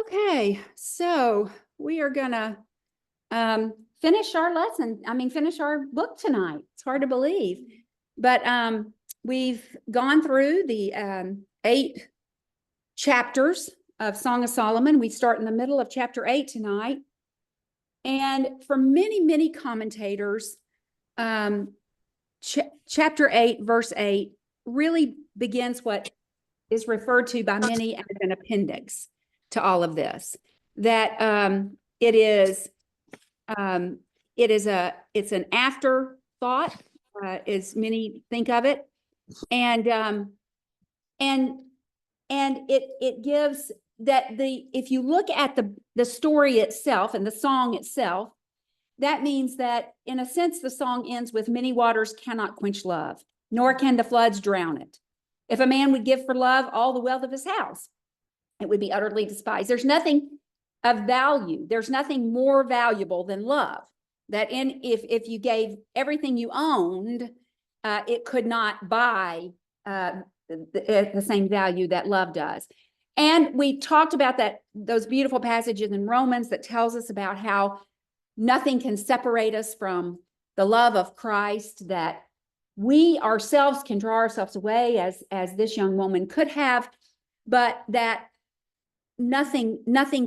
Okay, so we are gonna finish our lesson. Finish our book tonight. It's hard to believe, but we've gone through the 8 chapters of Song of Solomon. We start in the middle of chapter 8 tonight, and for many commentators, chapter 8, verse 8, really begins what is referred to by many as an appendix to all of this. That it's an afterthought, as many think of it, and it gives that if you look at the story itself and the song itself, that means that in a sense the song ends with many waters cannot quench love, nor can the floods drown it. If a man would give for love all the wealth of his house, it would be utterly despised. There's nothing of value. There's nothing more valuable than love. That if you gave everything you owned, it could not buy the same value that love does. And we talked about those beautiful passages in Romans that tells us about how nothing can separate us from the love of Christ, that we ourselves can draw ourselves away as this young woman could have, but that nothing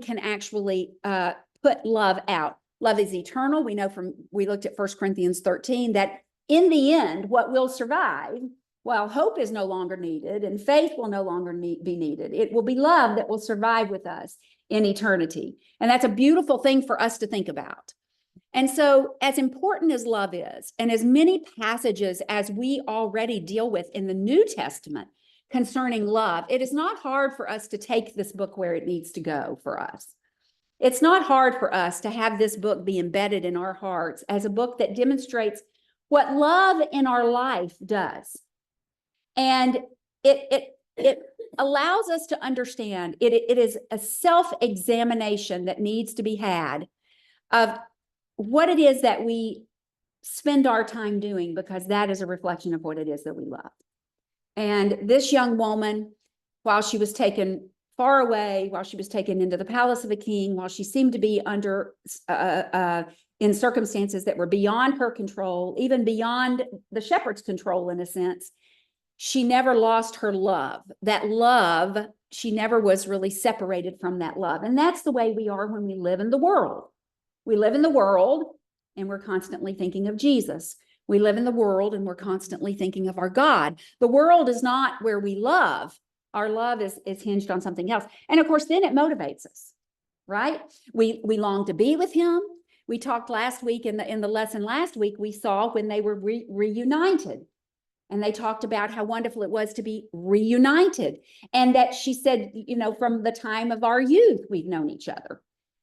can actually put love out. Love is eternal. We know we looked at 1 Corinthians 13 that in the end, what will survive, while hope is no longer needed and faith will no longer be needed, it will be love that will survive with us in eternity. And that's a beautiful thing for us to think about. And so, as important as love is, and as many passages as we already deal with in the New Testament concerning love, it is not hard for us to take this book where it needs to go for us. It's not hard for us to have this book be embedded in our hearts as a book that demonstrates what love in our life does. And it allows us to understand, it is a self-examination that needs to be had of what it is that we spend our time doing, because that is a reflection of what it is that we love. And this young woman, while she was taken far away, while she was taken into the palace of a king, while she seemed to be under in circumstances that were beyond her control, even beyond the shepherd's control in a sense, she never lost her love. That love, she never was really separated from that love. And that's the way we are when we live in the world. We live in the world and we're constantly thinking of Jesus. We live in the world and we're constantly thinking of our God. The world is not where we love. Our love is hinged on something else. And of course, then it motivates us, right? We long to be with him. We talked last week in the lesson last week, we saw when they were reunited. And they talked about how wonderful it was to be reunited. And that she said, from the time of our youth, we've known each other.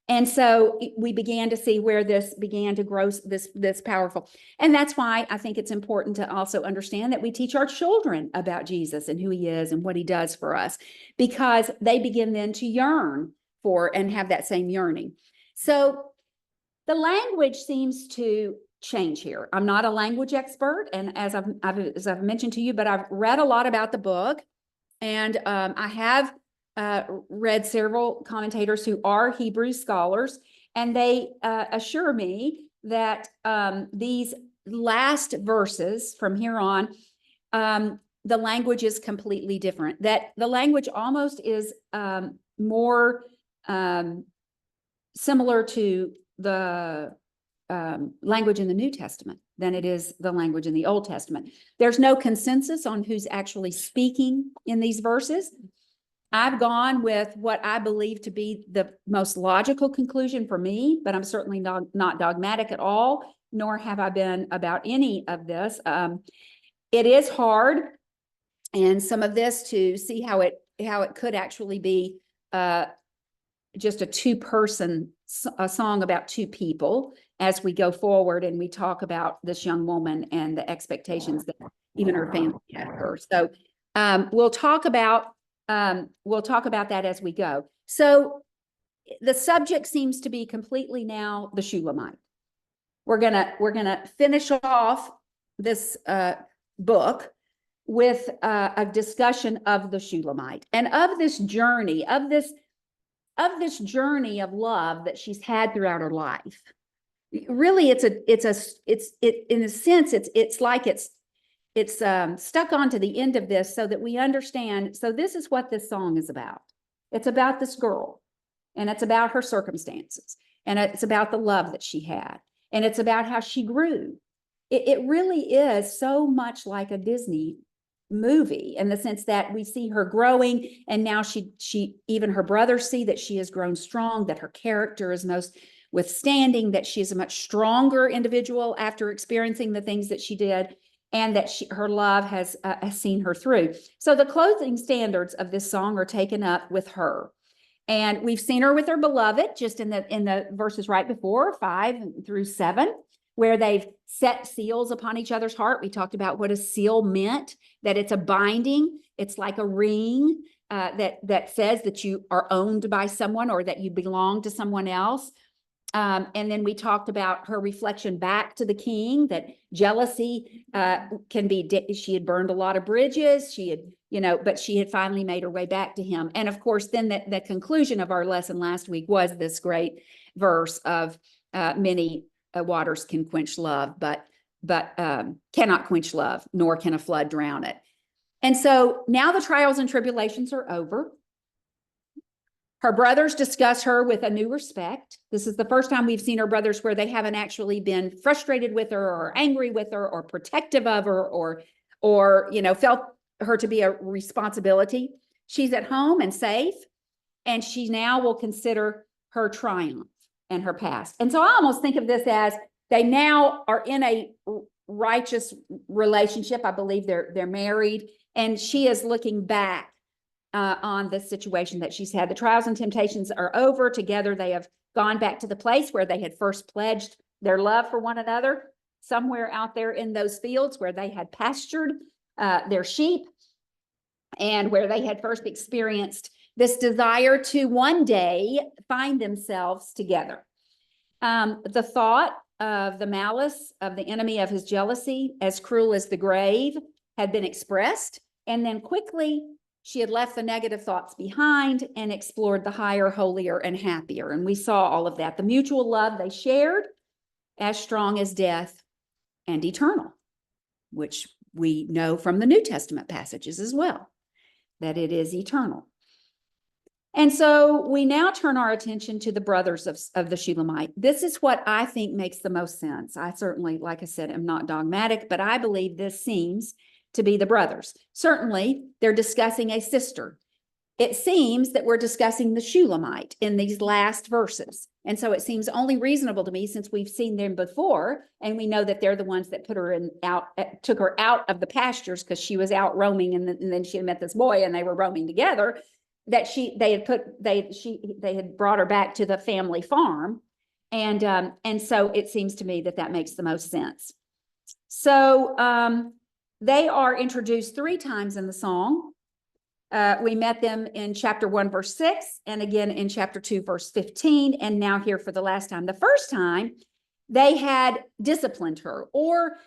And so we began to see where this began to grow this powerful. And that's why I think it's important to also understand that we teach our children about Jesus and who he is and what he does for us, because they begin then to yearn for and have that same yearning. So the language seems to change here. I'm not a language expert, and as I've mentioned to you, but I've read a lot about the book, and I have read several commentators who are Hebrew scholars, and they assure me that these last verses from here on, the language is completely different. That the language almost is more similar to the language in the New Testament than it is the language in the Old Testament. There's no consensus on who's actually speaking in these verses. I've gone with what I believe to be the most logical conclusion for me, but I'm certainly not dogmatic at all, nor have I been about any of this. It is hard, and some of this to see how it could actually be just a two-person song about two people as we go forward and we talk about this young woman and the expectations that even her family had of her. So we'll talk about that as we go. So the subject seems to be completely now the Shulamite. We're gonna finish off this book with a discussion of the Shulamite and of this journey, of this of this journey of love that she's had throughout her life. Really, it's in a sense, it's like it's stuck onto the end of this so that we understand. So this is what this song is about. It's about this girl, and it's about her circumstances, and it's about the love that she had, and it's about how she grew. It really is so much like a Disney movie in the sense that we see her growing, and now she even her brothers see that she has grown strong, that her character is most withstanding, that she is a much stronger individual after experiencing the things that she did, and that her love has seen her through. So the closing standards of this song are taken up with her. And we've seen her with her beloved just in the verses right before, 5 through 7, where they've set seals upon each other's heart. We talked about what a seal meant, that it's a binding. It's like a ring that says that you are owned by someone or that you belong to someone else. And then we talked about her reflection back to the king, that jealousy can be, she had burned a lot of bridges, she had, but she had finally made her way back to him. And of course, then the conclusion of our lesson last week was this great verse of many waters can quench love, but cannot quench love, nor can a flood drown it. And so now the trials and tribulations are over. Her brothers discuss her with a new respect. This is the first time we've seen her brothers where they haven't actually been frustrated with her or angry with her or protective of her or felt her to be a responsibility. She's at home and safe, and she now will consider her triumph and her past. And so I almost think of this as they now are in a righteous relationship. I believe they're married, and she is looking back on this situation that she's had. The trials and temptations are over. Together, they have gone back to the place where they had first pledged their love for one another, somewhere out there in those fields where they had pastured their sheep, and where they had first experienced this desire to one day find themselves together. The thought of the malice of the enemy of his jealousy, as cruel as the grave, had been expressed, and then quickly she had left the negative thoughts behind and explored the higher, holier, and happier. And we saw all of that. The mutual love they shared, as strong as death and eternal, which we know from the New Testament passages as well, that it is eternal. And so we now turn our attention to the brothers of the Shulamite. This is what I think makes the most sense. I certainly, like I said, am not dogmatic, but I believe this seems to be the brothers. Certainly, they're discussing a sister. It seems that we're discussing the Shulamite in these last verses. And so it seems only reasonable to me, since we've seen them before, and we know that they're the ones that took her out of the pastures because she was out roaming, and then she had met this boy and they were roaming together, that they had brought her back to the family farm. And so it seems to me that makes the most sense. So they are introduced 3 times in the song. We met them in chapter 1, verse 6, and again in chapter 2, verse 15, and now here for the last time. The first time, they had disciplined her or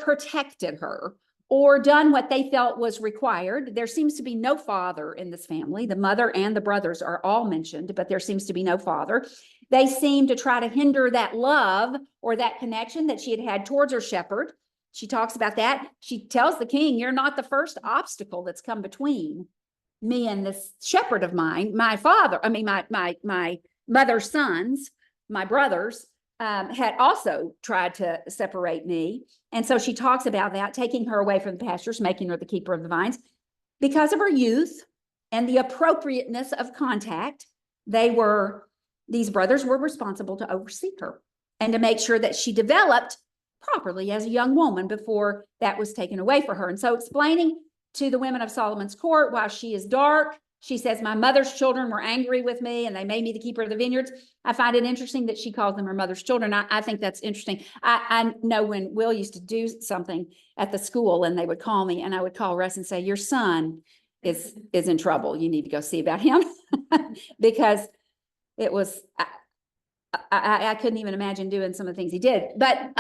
protected her or done what they felt was required. There seems to be no father in this family. The mother and the brothers are all mentioned, but there seems to be no father. They seem to try to hinder that love or that connection that she had towards her shepherd. She talks about that. She tells the king, "You're not the first obstacle that's come between me and this shepherd of mine. My mother's sons, my brothers, had also tried to separate me." And so she talks about that, taking her away from the pastures, making her the keeper of the vines. Because of her youth and the appropriateness of contact, these brothers were responsible to oversee her and to make sure that she developed properly as a young woman before that was taken away from her. And so explaining to the women of Solomon's court why she is dark, she says, "My mother's children were angry with me and they made me the keeper of the vineyards." I find it interesting that she calls them her mother's children. I think that's interesting. I know when Will used to do something at the school and they would call me, and I would call Russ and say, "Your son is in trouble. You need to go see about him." Because it was, I couldn't even imagine doing some of the things he did. But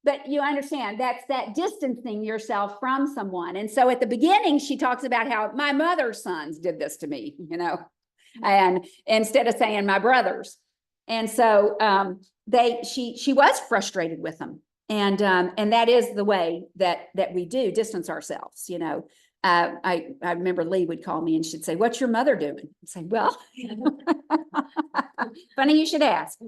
but you understand that's that distancing yourself from someone. And so at the beginning, she talks about how my mother's sons did this to me, and instead of saying my brothers. And so she was frustrated with them. And that is the way that we do distance ourselves, I remember Lee would call me and she'd say, "What's your mother doing?" I'd say, "Well," funny you should ask.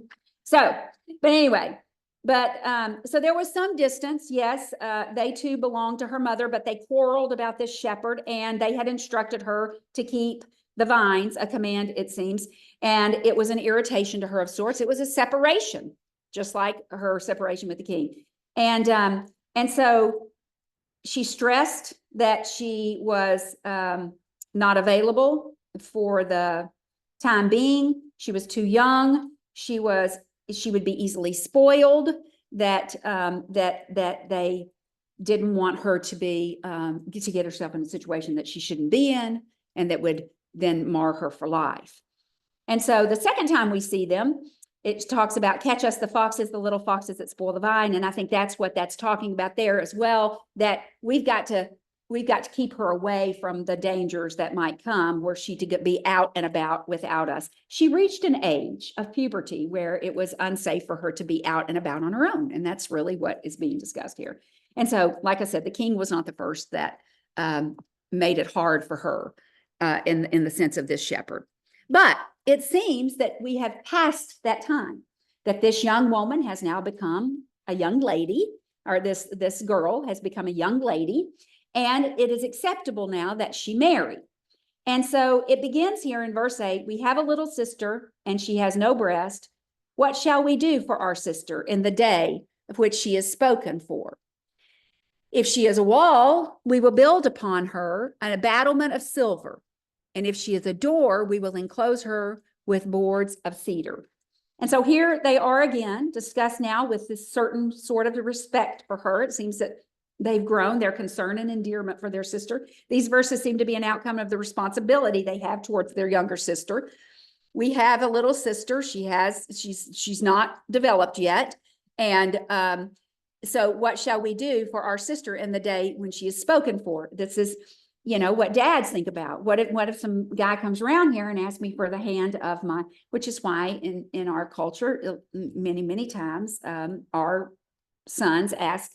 So, but anyway, so there was some distance. Yes, they too belonged to her mother, but they quarreled about this shepherd, and they had instructed her to keep the vines, a command, it seems, and it was an irritation to her of sorts. It was a separation, just like her separation with the king. And so she stressed that she was not available for the time being. She was too young. She would be easily spoiled, that they didn't want her to get herself in a situation that she shouldn't be in, and that would then mar her for life. And so the second time we see them, it talks about catch us the foxes, the little foxes that spoil the vine. And I think that's what that's talking about there as well, that we've got to keep her away from the dangers that might come were she to be out and about without us. She reached an age of puberty where it was unsafe for her to be out and about on her own. And that's really what is being discussed here. And so, like I said, the king was not the first that made it hard for her in the sense of this shepherd. But it seems that we have passed that time, that this young woman has now become a young lady, or this girl has become a young lady, and it is acceptable now that she marry. And so it begins here in verse 8, we have a little sister, and she has no breast. What shall we do for our sister in the day of which she is spoken for? If she is a wall, we will build upon her an battlement of silver. And if she is a door, we will enclose her with boards of cedar. And so here they are again, discussed now with this certain sort of respect for her. It seems that they've grown their concern and endearment for their sister. These verses seem to be an outcome of the responsibility they have towards their younger sister. We have a little sister. She's not developed yet. And so what shall we do for our sister in the day when she is spoken for? This is what dads think about. What if some guy comes around here and asks me for the hand of which is why in our culture, many times, our sons ask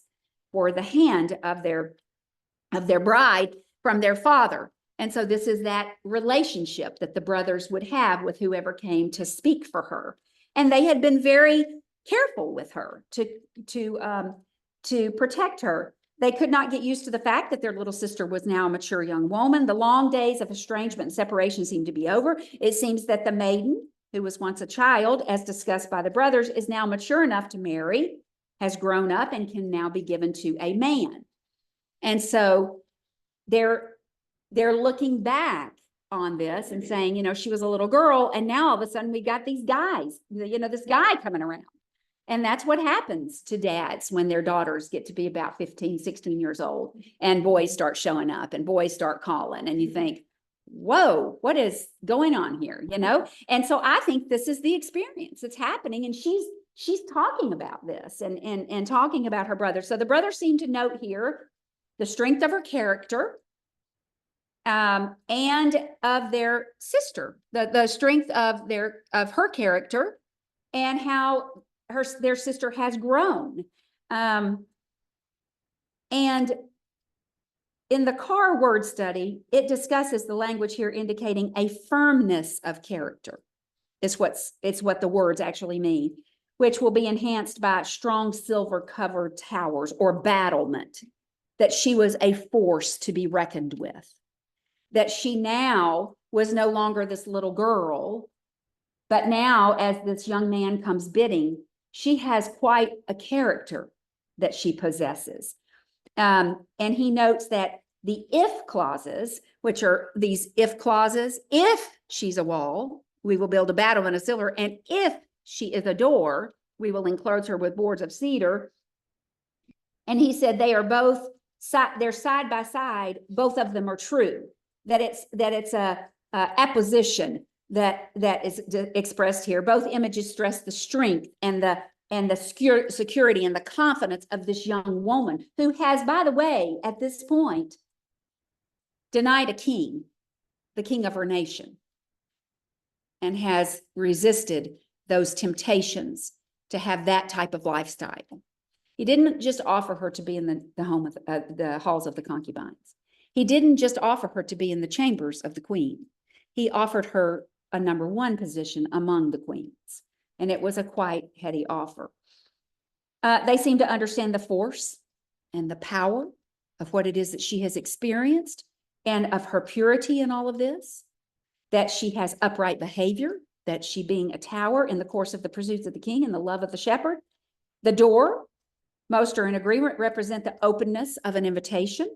for the hand of their bride from their father. And so this is that relationship that the brothers would have with whoever came to speak for her. And they had been very careful with her to protect her. They could not get used to the fact that their little sister was now a mature young woman. The long days of estrangement and separation seemed to be over. It seems that the maiden, who was once a child, as discussed by the brothers, is now mature enough to marry, has grown up, and can now be given to a man. And so they're looking back on this and saying, she was a little girl, and now all of a sudden we got these guys, this guy coming around. And that's what happens to dads when their daughters get to be about 15, 16 years old, and boys start showing up and boys start calling, and you think, whoa, what is going on here? And so I think this is the experience that's happening. And she's talking about this and talking about her brother. So the brothers seem to note here the strength of her character, and of their sister, the strength of her character, and how their sister has grown. And in the Carr word study, it discusses the language here indicating a firmness of character. It's what the words actually mean, which will be enhanced by strong silver covered towers or battlement, that she was a force to be reckoned with, that she now was no longer this little girl, but now as this young man comes bidding, she has quite a character that she possesses. And he notes that the if clauses, which are these if clauses, if she's a wall, we will build a battlement of silver. And if she is a door, we will enclose her with boards of cedar. And he said they are both, they're side by side, both of them are true, that it's a apposition that is expressed here. Both images stress the strength and the the security and the confidence of this young woman who has, by the way, at this point, denied a king, the king of her nation, and has resisted those temptations to have that type of lifestyle. He didn't just offer her to be in the home of the halls of the concubines. He didn't just offer her to be in the chambers of the queen. He offered her a number one position among the queens, and it was a quite heady offer. They seem to understand the force and the power of what it is that she has experienced and of her purity in all of this, that she has upright behavior, that she being a tower in the course of the pursuits of the king and the love of the shepherd. The door, most are in agreement, represent the openness of an invitation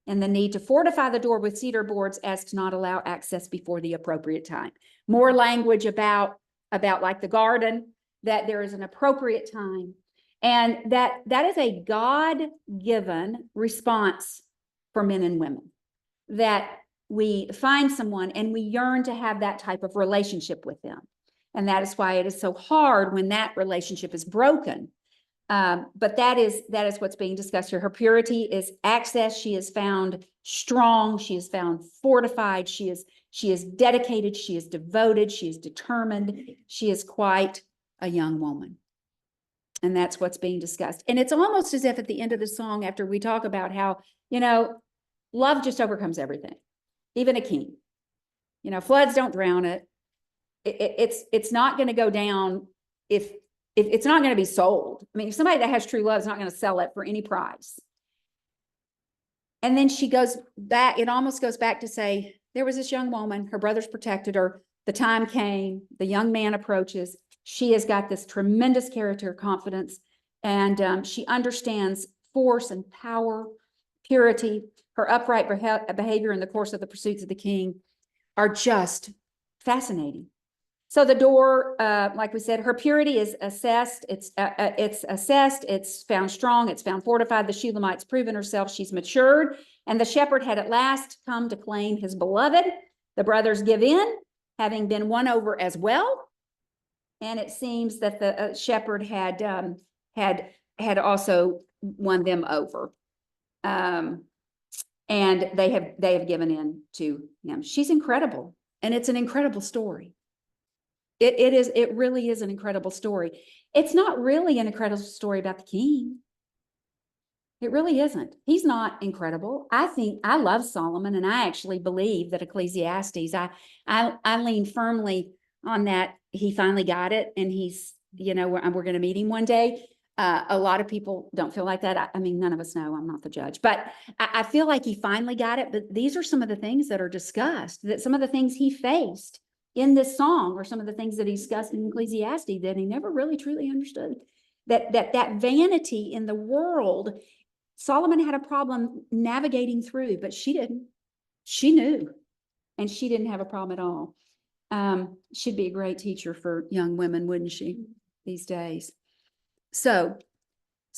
and the need to fortify the door with cedar boards as to not allow access before the appropriate time. More language about like the garden, that there is an appropriate time, and that is a God-given response for men and women, that we find someone and we yearn to have that type of relationship with them. And that is why it is so hard when that relationship is broken. But that is what's being discussed here. Her purity is access. She is found strong. She is found fortified. She is dedicated. She is devoted. She is determined. She is quite a young woman. And that's what's being discussed. And it's almost as if at the end of the song, after we talk about how, love just overcomes everything, even a king. Floods don't drown it. It's not going to go down if it's not going to be sold. I mean, somebody that has true love is not going to sell it for any price. And then she goes back, it almost goes back to say, there was this young woman, her brothers protected her. The time came, the young man approaches. She has got this tremendous character, confidence, and she understands force and power, purity. Her upright behavior in the course of the pursuits of the king are just fascinating. So the door, like we said, her purity is assessed. It's assessed. It's found strong. It's found fortified. The Shulamite's proven herself. She's matured. And the shepherd had at last come to claim his beloved. The brothers give in, having been won over as well. And it seems that the shepherd had also won them over. And they have given in to him. She's incredible. And it's an incredible story. It really is an incredible story. It's not really an incredible story about the king. It really isn't. He's not incredible. I love Solomon, and I actually believe that Ecclesiastes, I lean firmly on that. He finally got it, and he's, we're going to meet him one day. A lot of people don't feel like that. I mean, none of us know. I'm not the judge, but I feel like he finally got it. But these are some of the things that are discussed, that some of the things he faced in this song, or some of the things that he discussed in Ecclesiastes that he never really truly understood. That vanity in the world, Solomon had a problem navigating through, but she didn't. She knew, and she didn't have a problem at all. She'd be a great teacher for young women, wouldn't she, these days? So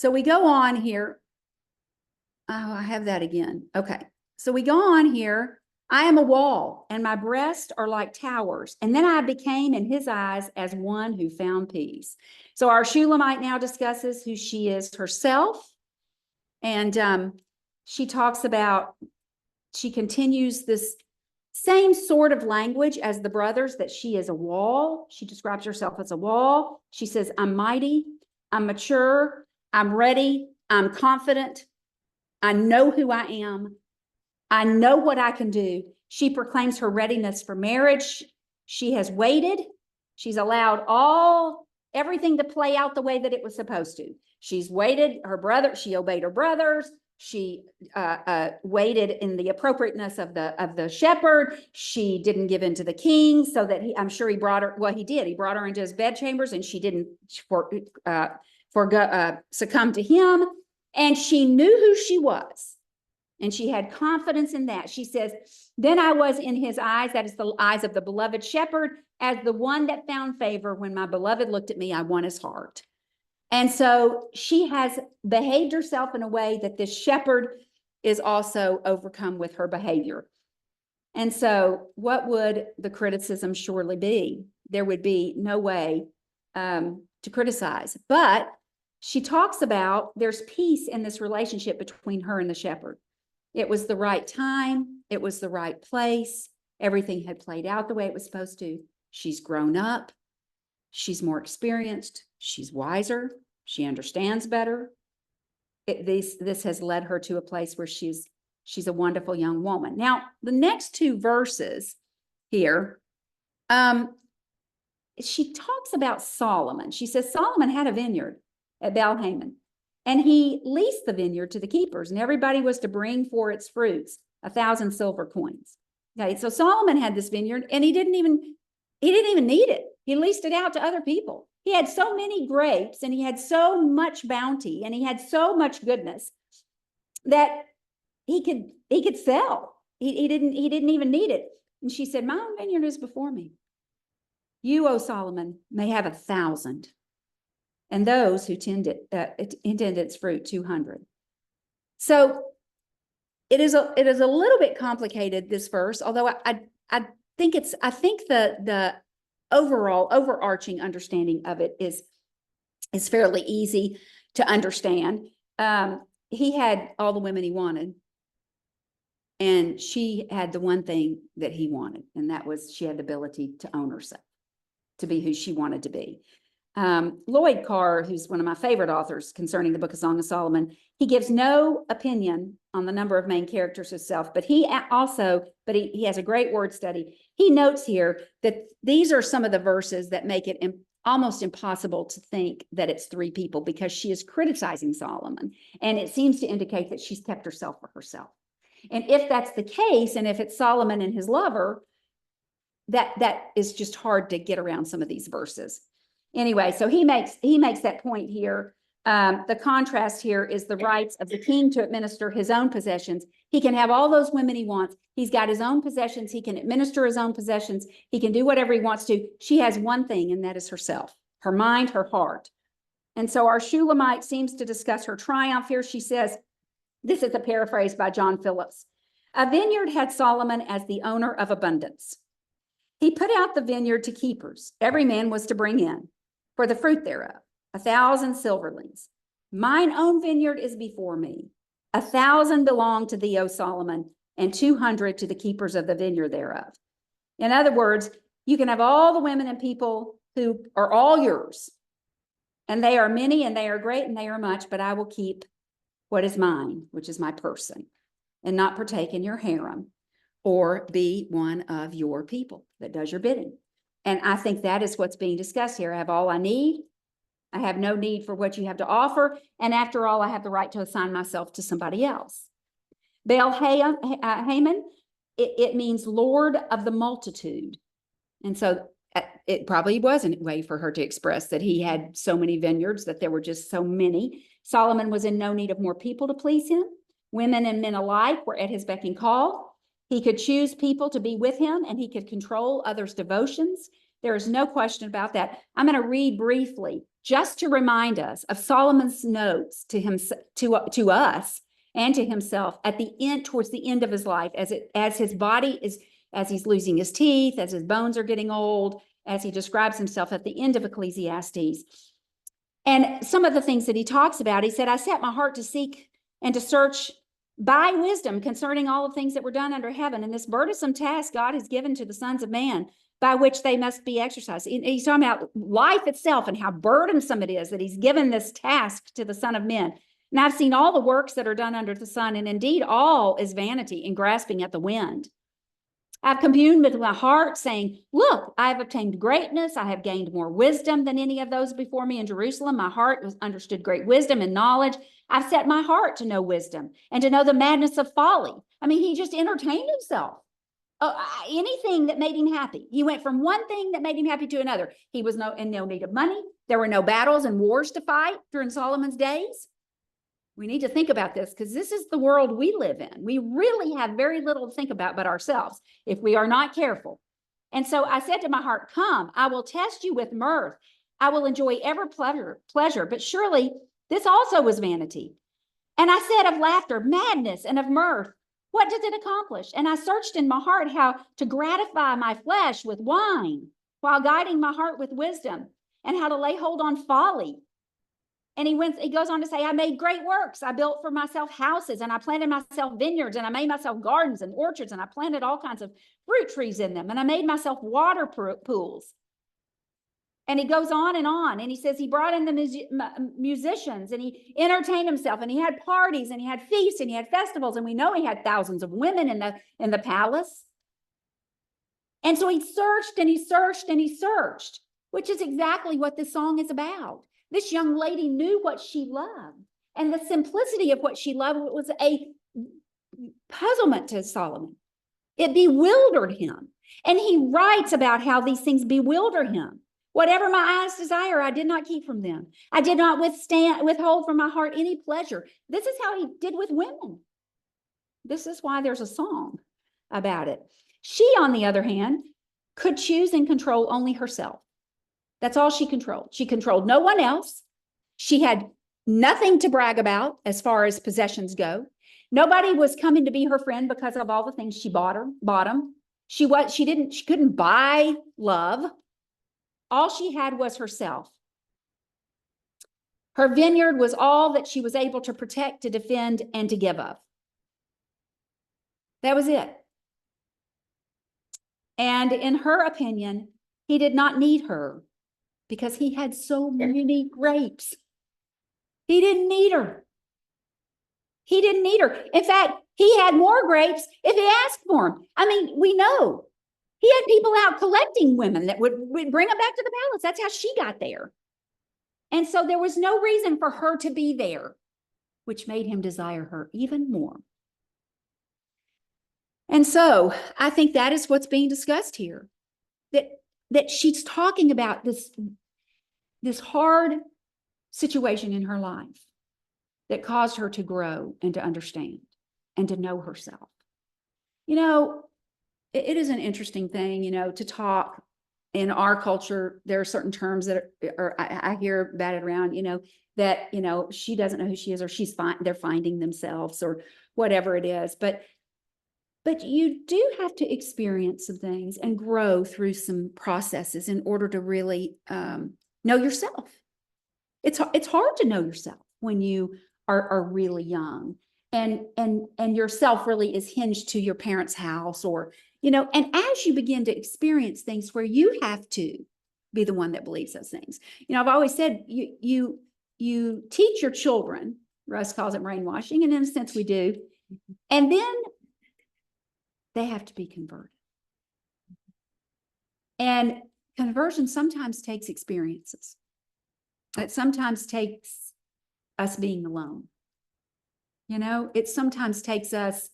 we go on here. Oh, I have that again. Okay. So we go on here. I am a wall, and my breasts are like towers. And then I became in his eyes as one who found peace. So our Shulamite now discusses who she is herself. And she talks about, she continues this same sort of language as the brothers, that she is a wall. She describes herself as a wall. She says, I'm mighty, I'm mature, I'm ready, I'm confident, I know who I am, I know what I can do. She proclaims her readiness for marriage. She has waited. She's allowed everything to play out the way that it was supposed to. She's waited. She obeyed her brothers. She waited in the appropriateness of the shepherd. She didn't give in to the king, so that I'm sure he brought her. Well, he did. He brought her into his bedchambers, and she didn't succumb to him. And she knew who she was. And she had confidence in that. She says, then I was in his eyes, that is the eyes of the beloved shepherd, as the one that found favor. When my beloved looked at me, I won his heart. And so she has behaved herself in a way that this shepherd is also overcome with her behavior. And so what would the criticism surely be? There would be no way to criticize. But she talks about there's peace in this relationship between her and the shepherd. It was the right time. It was the right place. Everything had played out the way it was supposed to. She's grown up. She's more experienced. She's wiser. She understands better. This has led her to a place where she's a wonderful young woman. Now, the next two verses here, she talks about Solomon. She says Solomon had a vineyard at Baal-Hamon, and he leased the vineyard to the keepers, and everybody was to bring for its fruits 1,000 silver coins. Okay, so Solomon had this vineyard, and he didn't even need it. He leased it out to other people. He had so many grapes, and he had so much bounty, and he had so much goodness that he could sell. He didn't even need it. And she said, my own vineyard is before me. You, O Solomon, may have 1,000, and those who intend its fruit 200. So it is a little bit complicated, this verse, although I think the overall overarching understanding of it is fairly easy to understand. He had all the women he wanted, and she had the one thing that he wanted, and that was she had the ability to own herself, to be who she wanted to be. Lloyd Carr, who's one of my favorite authors concerning the Book of Song of Solomon, he gives no opinion on the number of main characters himself, but he has a great word study. He notes here that these are some of the verses that make it almost impossible to think that it's three people, because she is criticizing Solomon, and it seems to indicate that she's kept herself for herself. And if that's the case, and if it's Solomon and his lover, that is just hard to get around some of these verses. Anyway, so he makes that point here. The contrast here is the rights of the king to administer his own possessions. He can have all those women he wants. He's got his own possessions. He can administer his own possessions. He can do whatever he wants to. She has one thing, and that is herself, her mind, her heart. And so our Shulamite seems to discuss her triumph here. She says, this is a paraphrase by John Phillips. A vineyard had Solomon as the owner of abundance. He put out the vineyard to keepers. Every man was to bring in for the fruit thereof 1,000 silverlings. Mine own vineyard is before me. 1,000 belong to thee, O Solomon, and 200 to the keepers of the vineyard thereof. In other words, you can have all the women and people who are all yours, and they are many, and they are great, and they are much, but I will keep what is mine, which is my person, and not partake in your harem or be one of your people that does your bidding. And I think that is what's being discussed here. I have all I need. I have no need for what you have to offer. And after all, I have the right to assign myself to somebody else. Baal-Hamon, it means Lord of the multitude. And so it probably was a way for her to express that he had so many vineyards, that there were just so many. Solomon was in no need of more people to please him. Women and men alike were at his beck and call. He could choose people to be with him, and he could control others' devotions. There is no question about that. I'm going to read briefly, just to remind us of Solomon's notes to us and to himself at the end, towards the end of his life, as his body is, as he's losing his teeth, as his bones are getting old, as he describes himself at the end of Ecclesiastes. And some of the things that he talks about, he said, I set my heart to seek and to search by wisdom concerning all the things that were done under heaven, and this burdensome task God has given to the sons of man, by which they must be exercised. He's talking about life itself and how burdensome it is that he's given this task to the Son of Men. And I've seen all the works that are done under the sun, and indeed all is vanity and grasping at the wind. I've communed with my heart, saying, look, I have obtained greatness. I have gained more wisdom than any of those before me in Jerusalem. My heart was understood great wisdom and knowledge. I've set my heart to know wisdom and to know the madness of folly. I mean, he just entertained himself. Anything that made him happy. He went from one thing that made him happy to another. He was in no need of money. There were no battles and wars to fight during Solomon's days. We need to think about this, because this is the world we live in. We really have very little to think about but ourselves if we are not careful. And so I said to my heart, come, I will test you with mirth. I will enjoy ever pleasure, but surely this also was vanity. And I said of laughter, madness, and of mirth, what does it accomplish? And I searched in my heart how to gratify my flesh with wine, while guiding my heart with wisdom. and how to lay hold on folly. And he goes on to say, I made great works. I built for myself houses, and I planted myself vineyards, and I made myself gardens and orchards, and I planted all kinds of fruit trees in them, and I made myself water pools. And he goes on, and he says he brought in the musicians, and he entertained himself, and he had parties, and he had feasts, and he had festivals, and we know he had thousands of women in the palace. And so he searched and he searched and he searched, which is exactly what this song is about. This young lady knew what she loved, and the simplicity of what she loved was a puzzlement to Solomon. It bewildered him. And he writes about how these things bewilder him. Whatever my eyes desire, I did not keep from them. I did not withhold from my heart any pleasure. This is how he did with women. This is why there's a song about it. She, on the other hand, could choose and control only herself. That's all she controlled. She controlled no one else. She had nothing to brag about as far as possessions go. Nobody was coming to be her friend because of all the things she bought them. She couldn't buy love. All she had was herself. Her vineyard was all that she was able to protect, to defend, and to give up. That was it. And in her opinion, he did not need her because he had so many grapes. He didn't need her. He didn't need her. In fact, he had more grapes if he asked for them. I mean, we know. He had people out collecting women that would bring them back to the palace. That's how she got there. And so there was no reason for her to be there, which made him desire her even more. And so I think that is what's being discussed here, that she's talking about this hard situation in her life that caused her to grow and to understand and to know herself. You know, it is an interesting thing, you know, to talk in our culture. There are certain terms that I hear batted around, you know, that, you know, she doesn't know who she is, or they're finding themselves, or whatever it is. But you do have to experience some things and grow through some processes in order to really know yourself. It's hard to know yourself when you are really young, and yourself really is hinged to your parents' house, or, you know, and as you begin to experience things where you have to be the one that believes those things. You know, I've always said you teach your children, Russ calls it brainwashing, and in a sense we do, and then they have to be converted. And conversion sometimes takes experiences. It sometimes takes us being alone. You know, it sometimes takes us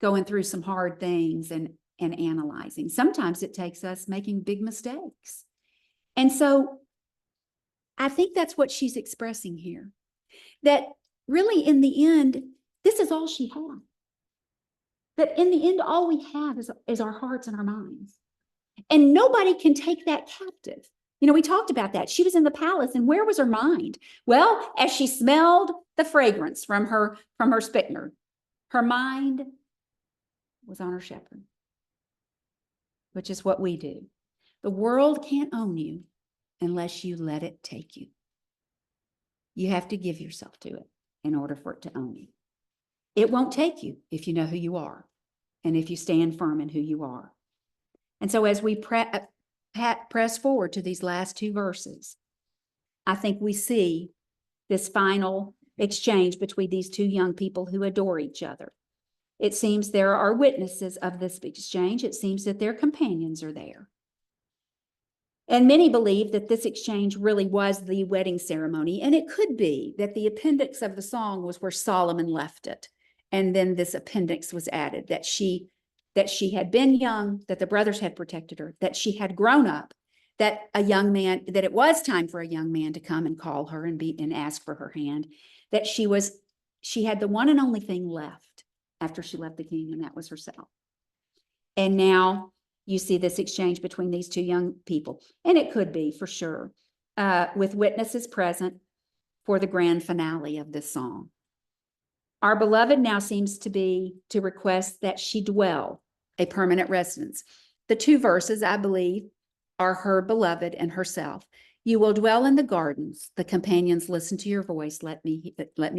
going through some hard things and analyzing. Sometimes it takes us making big mistakes. And so I think that's what she's expressing here. That really in the end, this is all she had. That in the end, all we have is our hearts and our minds. And nobody can take that captive. You know, we talked about that. She was in the palace, and where was her mind? Well, as she smelled the fragrance from her spikenard, her mind was on her shepherd, which is what we do. The world can't own you unless you let it take you. You have to give yourself to it in order for it to own you. It won't take you if you know who you are and if you stand firm in who you are. And so as we press forward to these last two verses, I think we see this final exchange between these two young people who adore each other. It seems there are witnesses of this exchange. It seems that their companions are there. And many believe that this exchange really was the wedding ceremony, and it could be that the appendix of the song was where Solomon left it, and then this appendix was added, that she had been young, that the brothers had protected her, that she had grown up, that it was time for a young man to come and call her and ask for her hand, that she had the one and only thing left after she left the king, and that was herself. And now you see this exchange between these two young people, and it could be for sure, with witnesses present for the grand finale of this song. Our beloved now seems to request that she dwell a permanent residence. The two verses, I believe, are her beloved and herself. You will dwell in the gardens. The companions listen to your voice. Let me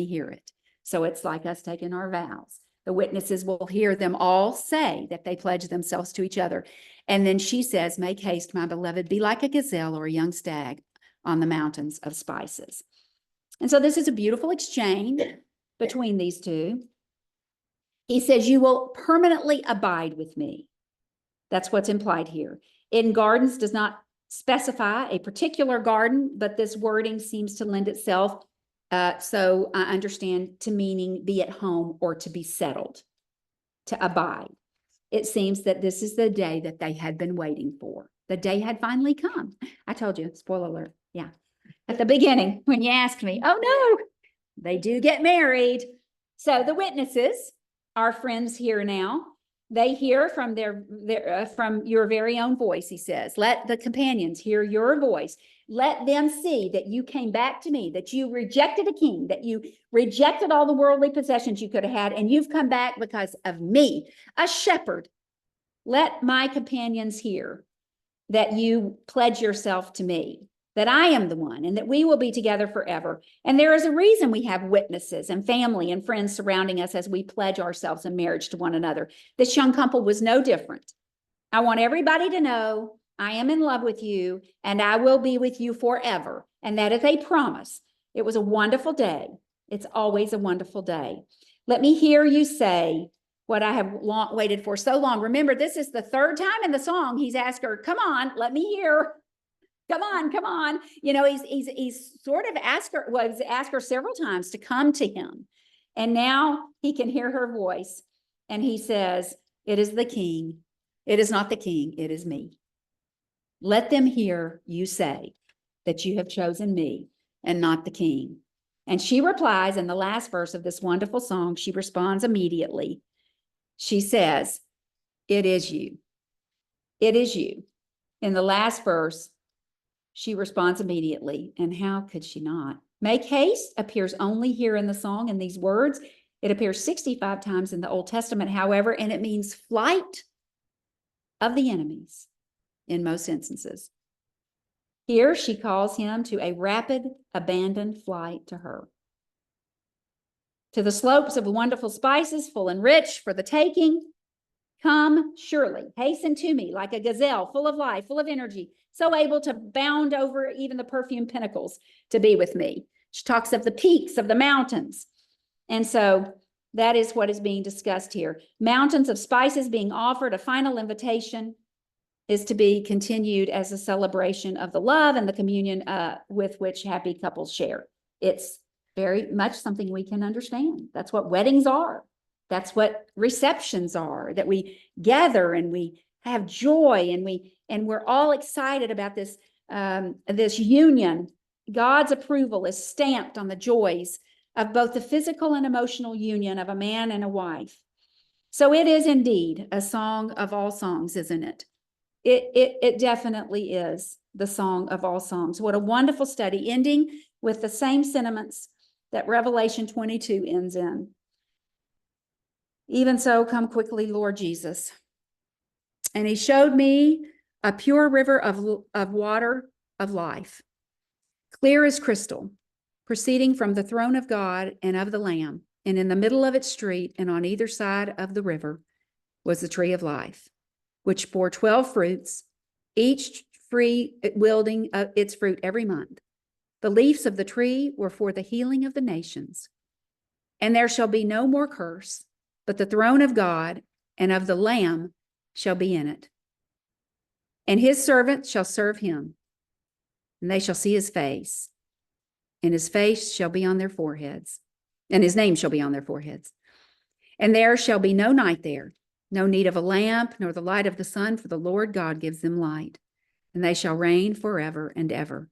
hear it. So it's like us taking our vows. The witnesses will hear them all say that they pledge themselves to each other. And then she says, make haste, my beloved, be like a gazelle or a young stag on the mountains of spices. And so this is a beautiful exchange between these two. He says, you will permanently abide with me. That's what's implied here. In gardens does not specify a particular garden, but this wording seems to lend itself, so I understand, to meaning be at home or to be settled, to abide. It seems that this is the day that they had been waiting for. The day had finally come. I told you, spoiler alert. Yeah. At the beginning, when you asked me, oh no, they do get married. So the witnesses, our friends here now, they hear from from your very own voice, he says. Let the companions hear your voice. Let them see that you came back to me, that you rejected a king, that you rejected all the worldly possessions you could have had, and you've come back because of me, a shepherd. Let my companions hear that you pledge yourself to me, that I am the one, and that we will be together forever. And there is a reason we have witnesses and family and friends surrounding us as we pledge ourselves in marriage to one another. This young couple was no different. I want everybody to know I am in love with you and I will be with you forever. And that is a promise. It was a wonderful day. It's always a wonderful day. Let me hear you say what I have waited for so long. Remember, this is the third time in the song he's asked her, come on, let me hear. Come on, come on. You know, he's sort of asked her several times to come to him. And now he can hear her voice. And he says, it is the king. It is not the king, it is me. Let them hear you say that you have chosen me and not the king. And she replies in the last verse of this wonderful song, she responds immediately. She says, it is you. It is you. In the last verse, she responds immediately. And how could she not? Make haste appears only here in the song in these words. It appears 65 times in the Old Testament, however, and it means flight of the enemies in most instances. Here she calls him to a rapid, abandoned flight to her. To the slopes of wonderful spices, full and rich for the taking. Come surely, hasten to me like a gazelle, full of life, full of energy, so able to bound over even the perfumed pinnacles to be with me. She talks of the peaks of the mountains. And so that is what is being discussed here. Mountains of spices being offered, a final invitation is to be continued as a celebration of the love and the communion with which happy couples share. It's very much something we can understand. That's what weddings are. That's what receptions are, that we gather and we have joy and we're all excited about this, this union. God's approval is stamped on the joys of both the physical and emotional union of a man and a wife. So it is indeed a song of all songs, isn't it? It definitely is the song of all songs. What a wonderful study, ending with the same sentiments that Revelation 22 ends in. Even so, come quickly, Lord Jesus. And he showed me a pure river of water of life, clear as crystal, proceeding from the throne of God and of the Lamb. And in the middle of its street and on either side of the river was the tree of life, which bore 12 fruits, each tree yielding its fruit every month. The leaves of the tree were for the healing of the nations. And there shall be no more curse, but the throne of God and of the Lamb shall be in it. And his servants shall serve him, and they shall see his face, and his face shall be on their foreheads, and his name shall be on their foreheads. And there shall be no night there, no need of a lamp, nor the light of the sun, for the Lord God gives them light, and they shall reign forever and ever.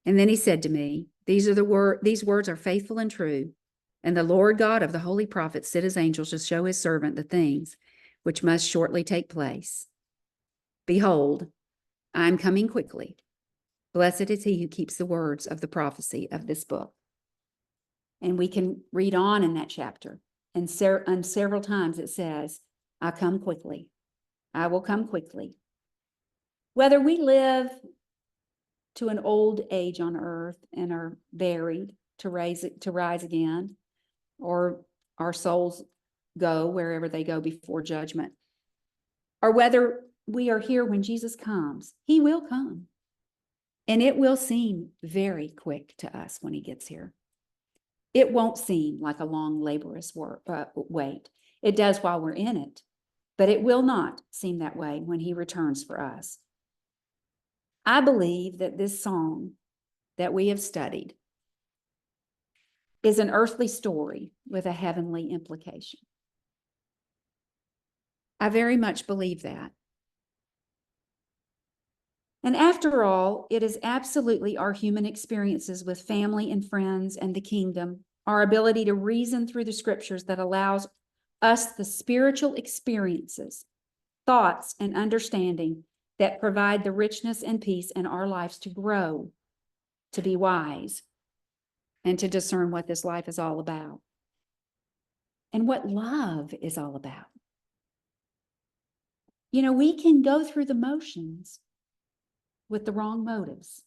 And then he said to me, these words are faithful and true. And the Lord God of the holy prophets sent his angels to show his servant the things which must shortly take place. Behold, I am coming quickly. Blessed is he who keeps the words of the prophecy of this book. And we can read on in that chapter. And several times it says, I come quickly. I will come quickly. Whether we live to an old age on earth and are buried to rise again, or our souls go wherever they go before judgment, or whether we are here when Jesus comes. He will come, and it will seem very quick to us when he gets here. It won't seem like a long, laborious wait. It does while we're in it, but it will not seem that way when he returns for us. I believe that this song that we have studied is an earthly story with a heavenly implication. I very much believe that. And after all, it is absolutely our human experiences with family and friends and the kingdom, our ability to reason through the scriptures, that allows us the spiritual experiences, thoughts, and understanding that provide the richness and peace in our lives to grow, to be wise, and to discern what this life is all about and what love is all about. You know, we can go through the motions with the wrong motives.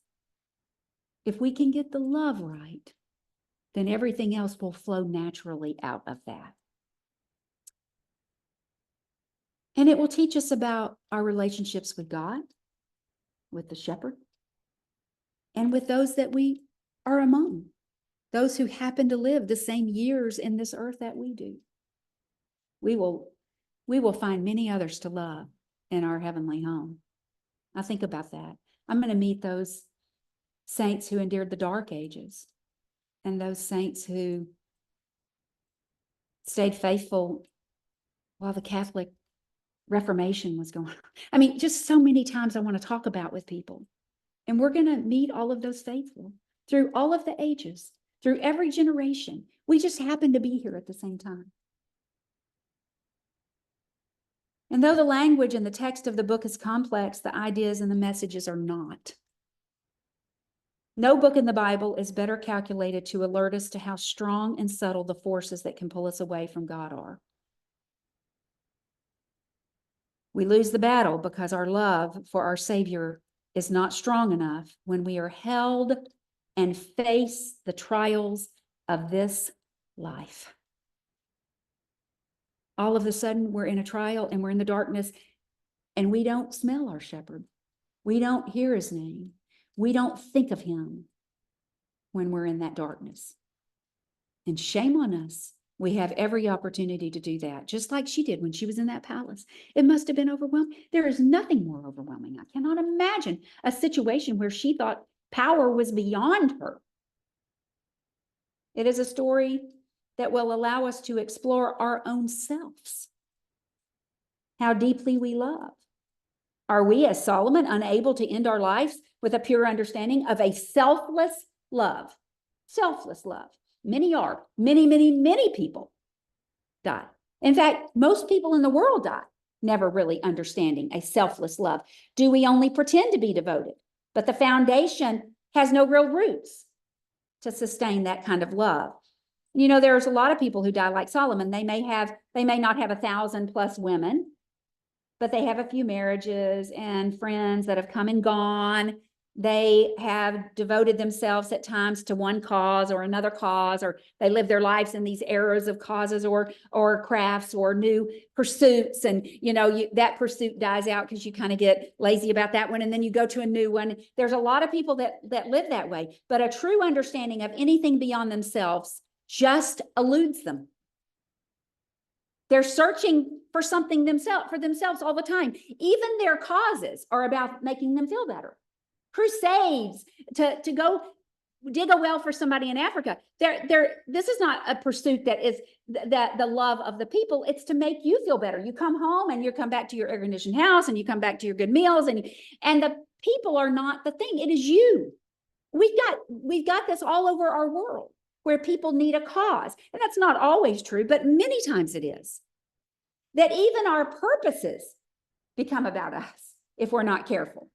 If we can get the love right, then everything else will flow naturally out of that. And it will teach us about our relationships with God, with the shepherd, and with those that we are among, those who happen to live the same years in this earth that we do. We will find many others to love in our heavenly home. I think about that. I'm going to meet those saints who endured the dark ages, and those saints who stayed faithful while the Catholic Reformation was going on. I mean, just so many times I want to talk about with people. And we're going to meet all of those faithful through all of the ages, through every generation. We just happen to be here at the same time. And though the language and the text of the book is complex, the ideas and the messages are not. No book in the Bible is better calculated to alert us to how strong and subtle the forces that can pull us away from God are. We lose the battle because our love for our Savior is not strong enough when we are held and face the trials of this life. All of a sudden, we're in a trial and we're in the darkness, and we don't smell our shepherd. We don't hear his name. We don't think of him when we're in that darkness. And shame on us. We have every opportunity to do that, just like she did when she was in that palace. It must have been overwhelming. There is nothing more overwhelming. I cannot imagine a situation where she thought power was beyond her. It is a story that will allow us to explore our own selves, how deeply we love. Are we, as Solomon, unable to end our lives with a pure understanding of a selfless love? Selfless love. Many are. Many, many, many people die. In fact, most people in the world die, never really understanding a selfless love. Do we only pretend to be devoted? But the foundation has no real roots to sustain that kind of love. You know, there's a lot of people who die like Solomon. They may not have 1,000+ women, but they have a few marriages and friends that have come and gone. They have devoted themselves at times to one cause or another cause, or they live their lives in these eras of causes or crafts or new pursuits. And, you know, that pursuit dies out because you kind of get lazy about that one. And then you go to a new one. There's a lot of people that live that way, but a true understanding of anything beyond themselves just eludes them. They're searching for something for themselves all the time. Even their causes are about making them feel better. Crusades to go dig a well for somebody in Africa. This is not a pursuit that is the love of the people. It's to make you feel better. You come home and you come back to your air-conditioned house and you come back to your good meals, and the people are not the thing. It is you. We've got this all over our world, where people need a cause. And that's not always true, but many times it is. That even our purposes become about us if we're not careful.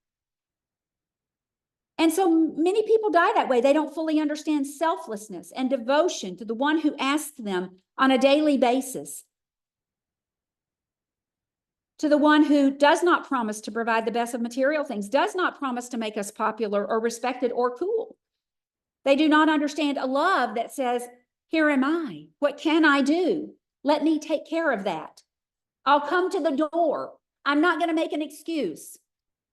And so many people die that way. They don't fully understand selflessness and devotion to the one who asks them on a daily basis to the one who does not promise to provide the best of material things, does not promise to make us popular or respected or cool. They do not understand a love that says, here am I. What can I do? Let me take care of that. I'll come to the door. I'm not going to make an excuse.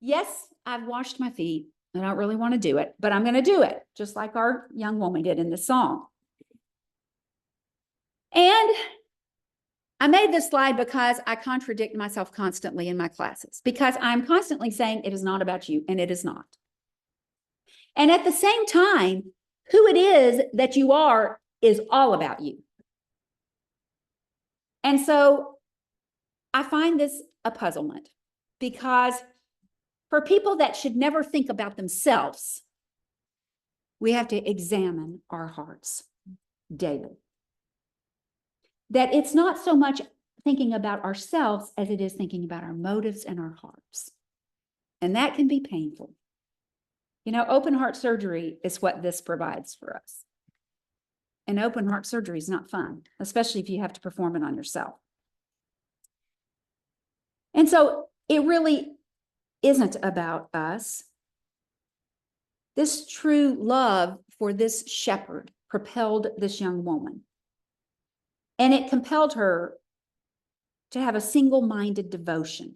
Yes, I've washed my feet. I don't really want to do it, but I'm going to do it, just like our young woman did in the song. And I made this slide because I contradict myself constantly in my classes, because I'm constantly saying it is not about you, and it is not. And at the same time, who it is that you are is all about you. And so I find this a puzzlement, because for people that should never think about themselves, we have to examine our hearts daily. That it's not so much thinking about ourselves as it is thinking about our motives and our hearts. And that can be painful. You know, open heart surgery is what this provides for us. And open heart surgery is not fun, especially if you have to perform it on yourself. And so it really isn't about us. This true love for this shepherd propelled this young woman. And it compelled her to have a single-minded devotion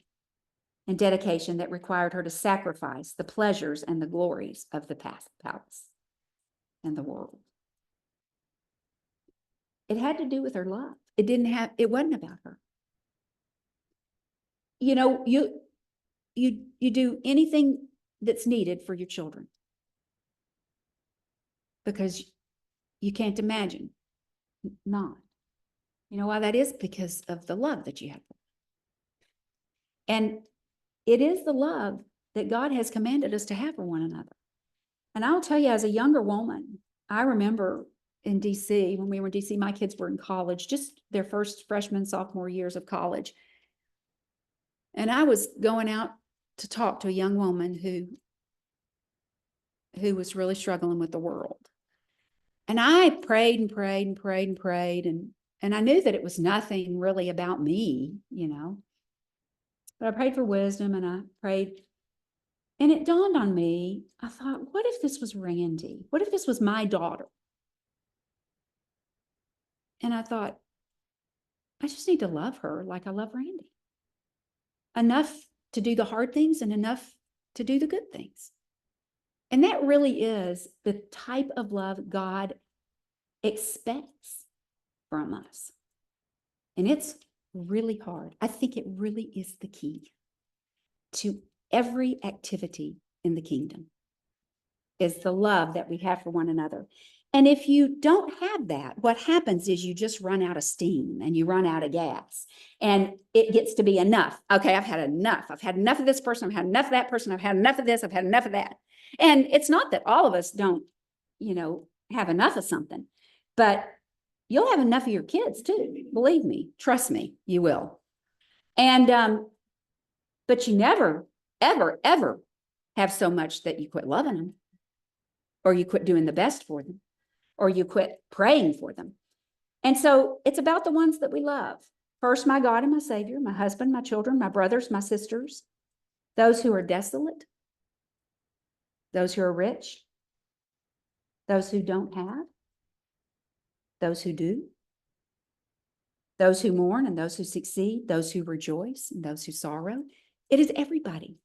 and dedication that required her to sacrifice the pleasures and the glories of the palace and the world. It had to do with her love. It wasn't about her. You know, you do anything that's needed for your children, because you can't imagine not. You know why that is? Because of the love that you have. And it is the love that God has commanded us to have for one another. And I'll tell you, as a younger woman, I remember in DC, when we were in DC, my kids were in college, just their first freshman, sophomore years of college. And I was going out to talk to a young woman who was really struggling with the world. And I prayed and prayed and prayed and prayed. And I knew that it was nothing really about me, you know. But I prayed for wisdom, and I prayed. And it dawned on me, I thought, what if this was Randy? What if this was my daughter? And I thought, I just need to love her like I love Randy. Enough to do the hard things and enough to do the good things. And that really is the type of love God expects from us. And it's really hard. I think it really is the key to every activity in the kingdom, is the love that we have for one another. And if you don't have that, what happens is you just run out of steam and you run out of gas, and it gets to be enough. Okay, I've had enough. I've had enough of this person. I've had enough of that person. I've had enough of this. I've had enough of that. And it's not that all of us don't, you know, have enough of something, but you'll have enough of your kids too. Believe me, trust me, you will. And, but you never, ever, ever have so much that you quit loving them, or you quit doing the best for them, or you quit praying for them. And so it's about the ones that we love. First, my God and my Savior, my husband, my children, my brothers, my sisters, those who are desolate, those who are rich, those who don't have, those who do, those who mourn and those who succeed, those who rejoice and those who sorrow. It is everybody.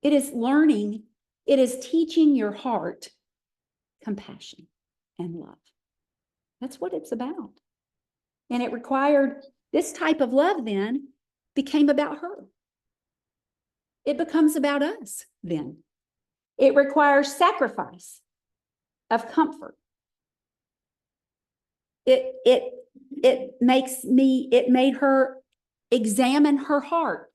It is learning, it is teaching your heart compassion and love. That's what it's about. And it required, this type of love then became about her. It becomes about us then. It requires sacrifice of comfort. It made her examine her heart.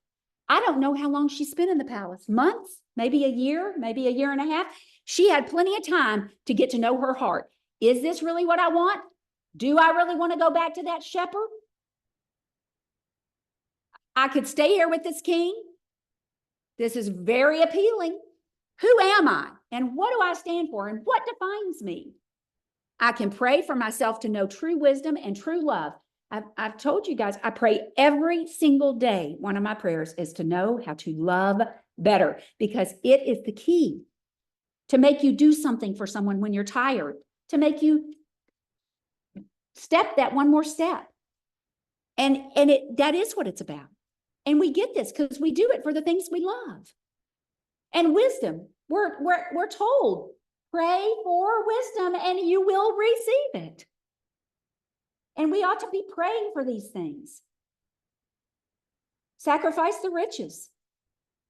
I don't know how long she spent in the palace, months, maybe a year and a half. She had plenty of time to get to know her heart. Is this really what I want? Do I really want to go back to that shepherd? I could stay here with this king. This is very appealing. Who am I? And what do I stand for? And what defines me? I can pray for myself to know true wisdom and true love, I've told you guys, I pray every single day. One of my prayers is to know how to love better, because it is the key to make you do something for someone when you're tired, to make you step that one more step. And that is what it's about. And we get this because we do it for the things we love. And wisdom, we're told, pray for wisdom and you will receive it. And we ought to be praying for these things. Sacrifice the riches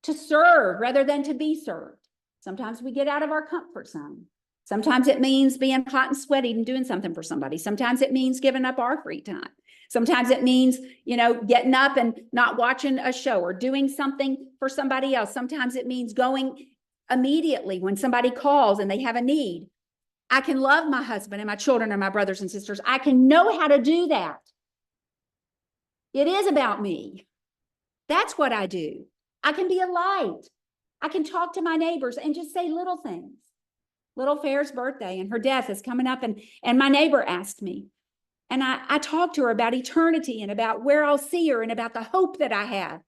to serve rather than to be served. Sometimes we get out of our comfort zone. Sometimes it means being hot and sweaty and doing something for somebody. Sometimes it means giving up our free time. Sometimes it means, getting up and not watching a show or doing something for somebody else. Sometimes it means going immediately when somebody calls and they have a need. I can love my husband and my children and my brothers and sisters. I can know how to do that. It is about me. That's what I do. I can be a light. I can talk to my neighbors and just say little things. Little Fair's birthday and her death is coming up, and my neighbor asked me. And I talked to her about eternity and about where I'll see her and about the hope that I have.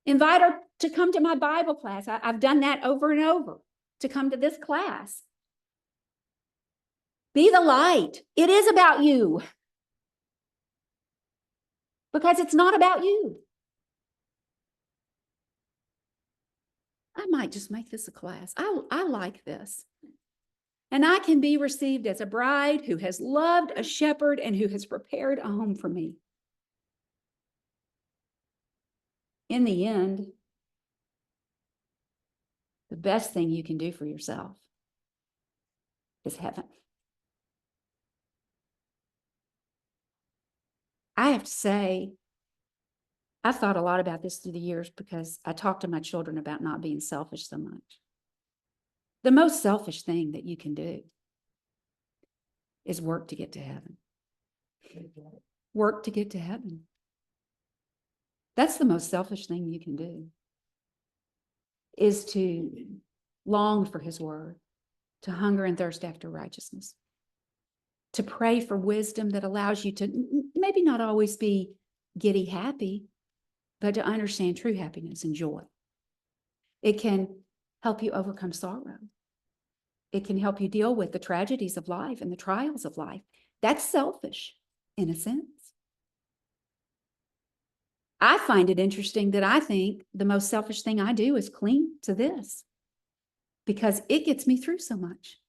Invite her to come to my Bible class. I've done that over and over, to come to this class. Be the light. It is about you. Because it's not about you. I might just make this a class. I like this. And I can be received as a bride who has loved a shepherd and who has prepared a home for me. In the end, the best thing you can do for yourself is heaven. I have to say, I've thought a lot about this through the years because I talk to my children about not being selfish so much. The most selfish thing that you can do is work to get to heaven. Work to get to heaven. That's the most selfish thing you can do, is to long for his word, to hunger and thirst after righteousness, to pray for wisdom that allows you to maybe not always be giddy happy, but to understand true happiness and joy. It can help you overcome sorrow. It can help you deal with the tragedies of life and the trials of life. That's selfish, in a sense. I find it interesting that I think the most selfish thing I do is cling to this, because it gets me through so much.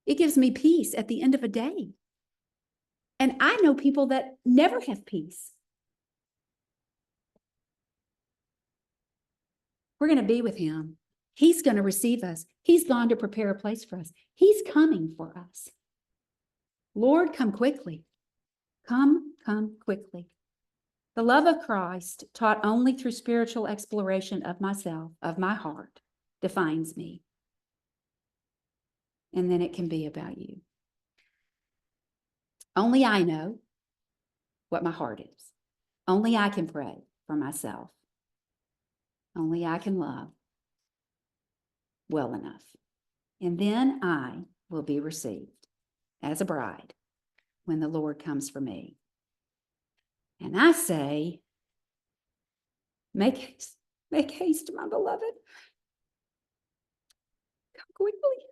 It gives me peace at the end of a day. And I know people that never have peace. We're going to be with him. He's going to receive us. He's gone to prepare a place for us. He's coming for us. Lord, come quickly. Come quickly. The love of Christ, taught only through spiritual exploration of myself, of my heart, defines me. And then it can be about you. Only I know what my heart is. Only I can pray for myself. Only I can love well enough. And then I will be received as a bride when the Lord comes for me. And I say, make haste, my beloved. Come quickly.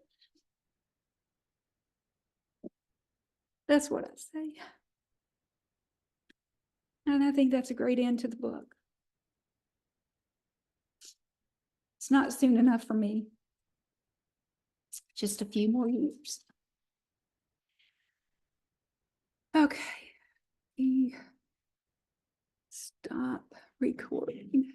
That's what I say. And I think that's a great end to the book. It's not soon enough for me. Just a few more years. Okay. Stop recording.